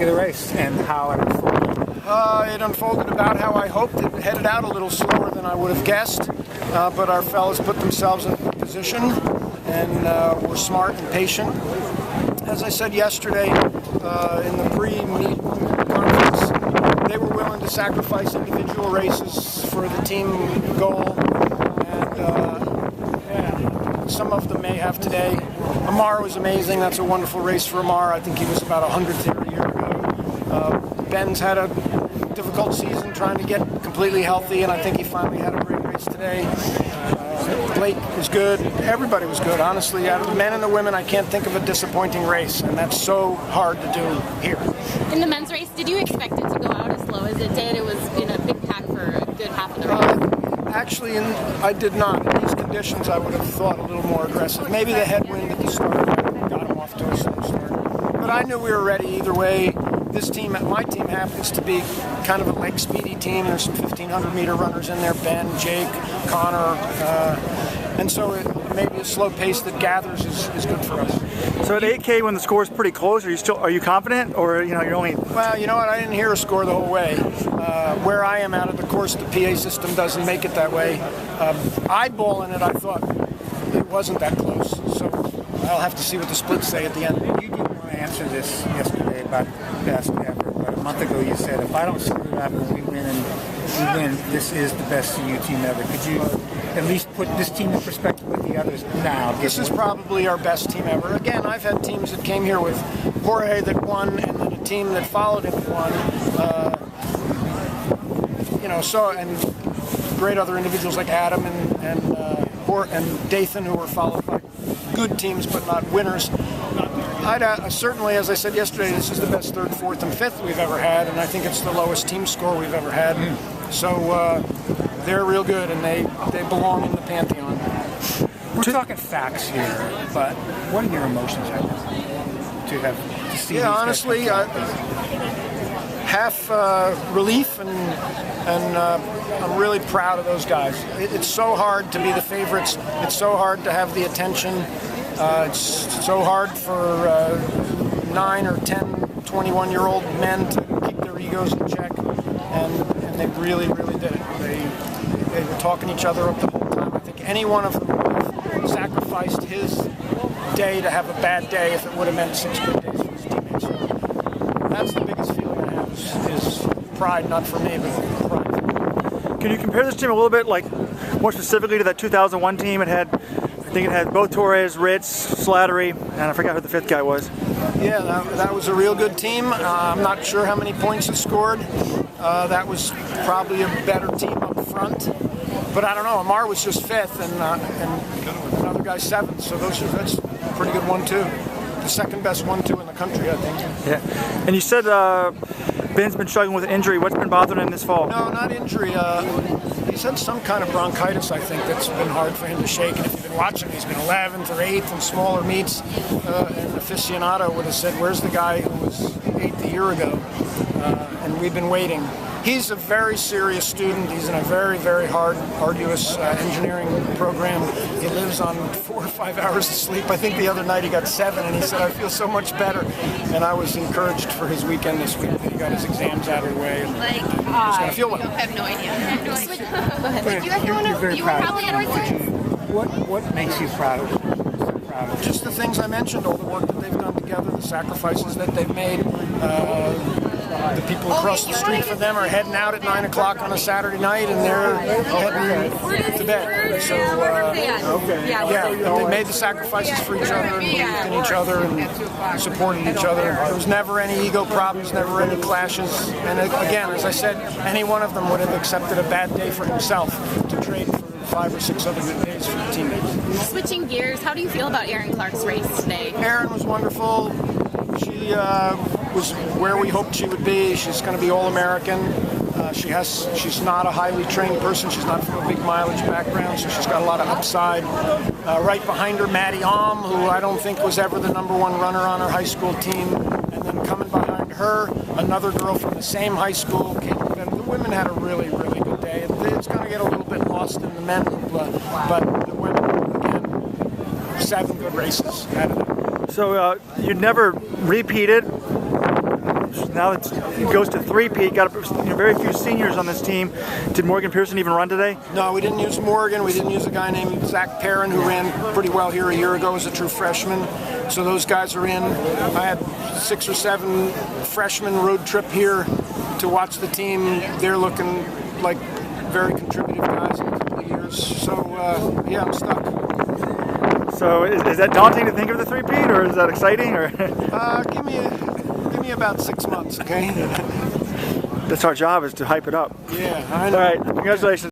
think of the race and how it unfolded? It unfolded about how I hoped. It headed out a little slower than I would have guessed, but our fellas put themselves in position and were smart and patient. As I said yesterday in the pre-meet conference, they were willing to sacrifice individual races for the team goal, and some of them may have today. Amar was amazing. That's a wonderful race for Amar. I think he was about 100th here a year ago. Ben's had a difficult season trying to get completely healthy, and I think he finally had a great race today. Blake was good. Everybody was good, honestly. Out of the men and the women, I can't think of a disappointing race, and that's so hard to do here. In the men's race, did you expect it to go out as low as it did? It was in a big pack for a good half of the race. Actually, I did not. In these conditions, I would have thought a little more aggressive. Maybe the headwind at the start got him off to a slow start. But I knew we were ready either way. This team, my team, happens to be kind of a leg speedy team. There's some 1,500-meter runners in there: Ben, Jake, Connor, and so maybe a slow pace that gathers is good for us. So at 8K, when the score is pretty close, are you confident, or you're only? Well, you know what? I didn't hear a score the whole way. Where I am out of the course, the PA system doesn't make it that way. Eyeballing it, I thought it wasn't that close. So I'll have to see what the splits say at the end. You didn't want to answer this yesterday about best ever, but a month ago you said, if I don't screw it up and we win, this is the best CU team ever. Could you at least put this team in perspective with the others now? This is probably our best team ever. Again, I've had teams that came here with Jorge that won, and then a team that followed him won. And great other individuals like Adam and Dathan, who were followed by good teams but not winners. Certainly, as I said yesterday, this is the best third, fourth, and fifth we've ever had, and I think it's the lowest team score we've ever had. So they're real good, and they belong in the pantheon. We're talking facts here, but what are your emotions right now to see? Yeah, honestly, half relief and I'm really proud of those guys. It's so hard to be the favorites. It's so hard to have the attention. It's so hard for 9 or 10, 21-year-old men to keep their egos in check, and they really, really did it. They were talking each other up the whole time. I think any one of them would have sacrificed his day to have a bad day if it would have meant 6 good days for his teammates. So that's the biggest feeling I have is pride, not for me, but pride. Can you compare this team a little bit, like more specifically to that 2001 team? I think it had both Torres, Ritz, Slattery, and I forgot who the fifth guy was. Yeah, that was a real good team. I'm not sure how many points it scored. That was probably a better team up front. But I don't know, Amar was just fifth, and another guy seventh, so that's a pretty good 1-2. The second best 1-2 in the country, I think. Yeah, and you said Ben's been struggling with an injury. What's been bothering him this fall? No, not injury. He's had some kind of bronchitis, I think, that's been hard for him to shake. And if you've been watching, he's been 11th or 8th in smaller meets. An aficionado would have said, where's the guy who was 8th a year ago? And we've been waiting. He's a very serious student. He's in a very, very arduous engineering program. He lives on 4 or 5 hours of sleep. I think the other night he got 7, and he said, I feel so much better. And I was encouraged for his weekend this week that he got his exams out of the way. And he's going to feel well. I have no idea. You're very proud of him. What makes you proud of him? Just the things I mentioned, all the work that they've done together, the sacrifices that they've made. The people across the street for them are heading out at 9 o'clock on a Saturday night, and they're heading to bed. So, they made the sacrifices for each other and believed in each other and supported each other. There was never any ego problems, never any clashes. And again, as I said, any one of them would have accepted a bad day for himself to trade for 5 or 6 other good days for the teammates. Switching gears, how do you feel about Erin Clark's race today? Erin was wonderful. She was where we hoped she would be. She's going to be All-American. She's not a highly trained person. She's not from a big mileage background, so she's got a lot of upside. Right behind her, Maddie Alm, who I don't think was ever the #1 runner on her high school team. And then coming behind her, another girl from the same high school. The women had a really, really good day. It's going to get a little bit lost in the men, but the women, again, 7 good races out of them. So you never repeated now it goes to three-peat. Got very few seniors on this team. Did Morgan Pearson even run today? No, we didn't use Morgan. We didn't use a guy named Zach Perrin who ran pretty well here a year ago as a true freshman. So those guys are in. I had 6 or 7 freshmen road trip here to watch the team. They're looking like very contributive guys in a couple of years. So yeah, I'm stuck. So is that daunting to think of the three-peat, or is that exciting? Or give me about 6 months, okay? That's our job, is to hype it up. Yeah, I know. All right, congratulations.